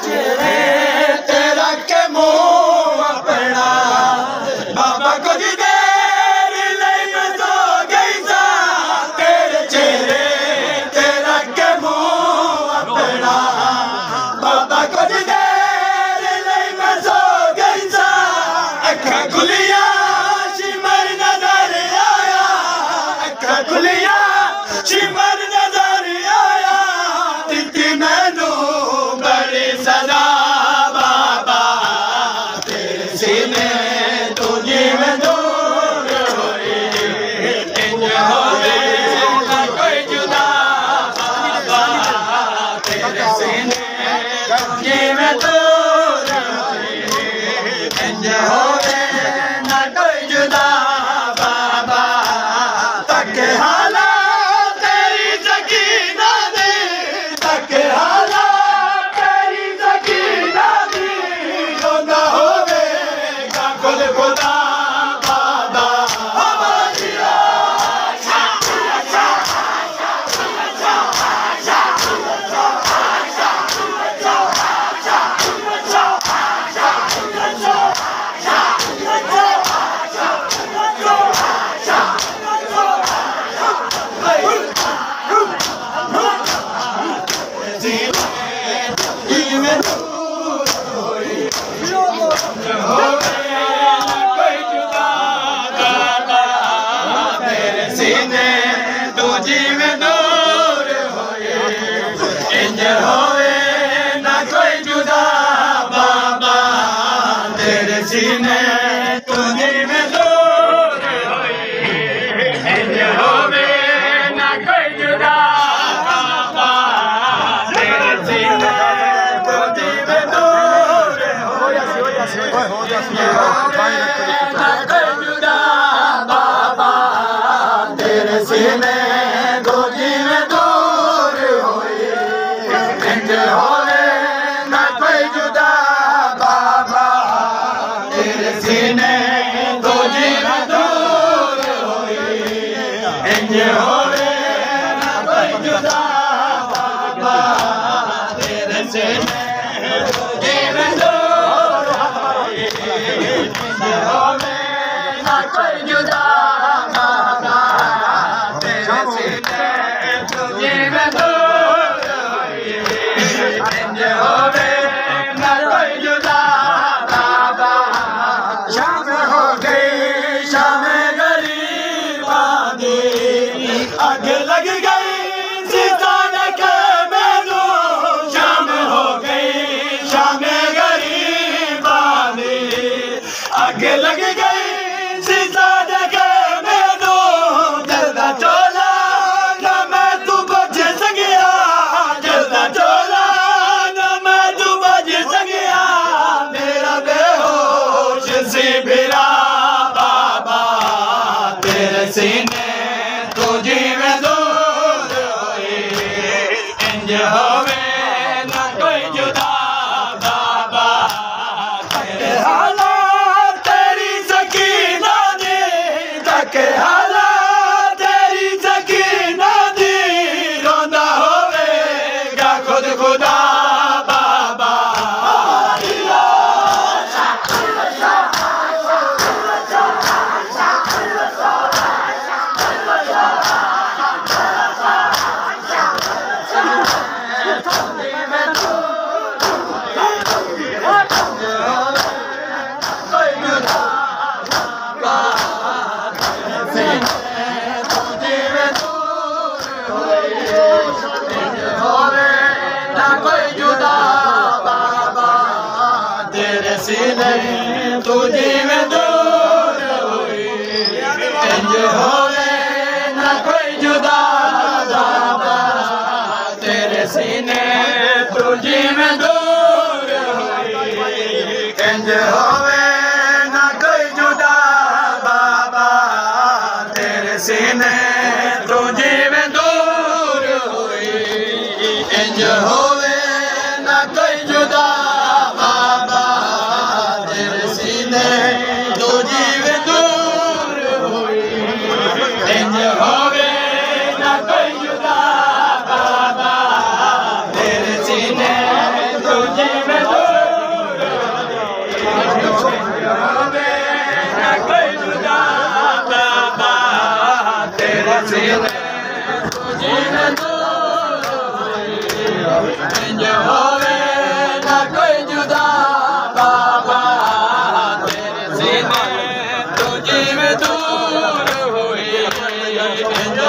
तेरे सीने तुझी में दूर होई इंज होवे ना कोई जुदा बाबा तेरे सीने तुझी में दूर होई ना कोई जुदा बाबा तेरे सीने तुझी में दूर होई इंज होवे ना कोई जुदा बाबा तेरे सीने तुझी में दूर होई इंज होवे ना कोई जुदा बाबा तेरे सीने तुझी में दूर होई इंज होवे ना कोई जुदा बाबा तेरे सीने तुझी में दूर होई इंज होवे ना कोई जुदा बाबा शाम हो गई शाम गरीबा दी आग लग गई सितारे के मैनू शाम हो गई शाम गरीबा दी आग लग गई सितारे के मैनू जल्दा चोला ना मैं तू बच सकिया जल्दा चोला ना मैं तू बच सकिया मेरा बेहोश सी बिरा बाबा तेरे सीने तुझी में दूर होई इंज होवे ना कोई जुदा बाबा तेरे हालात तेरी सकीना दी तक हालात तेरी सकीना दी रोंदा होवेगा खुद खुदा बाबा तेरे सीने तुझी में दूर होई इंज होवे ना कोई जुदा बाबा तेरे सीने तुझी में दूर होई इंज होवे ना कोई जुदा बाबा तेरे सीने तुझी में दूर होई इंज होवे ना कोई जुदा बाबा तेरे सीने तुझी में दूर होई इंज होवे ना कोई जुदा बाबा तेरे सीने तुझी में दूर होई इंज होवे ना कोई जुदा बाबा तेरे सीने तुझी में दूर होई इंज होवे ना कोई जुदा बाबा तेरे सीने तुझी में दूर होई इंज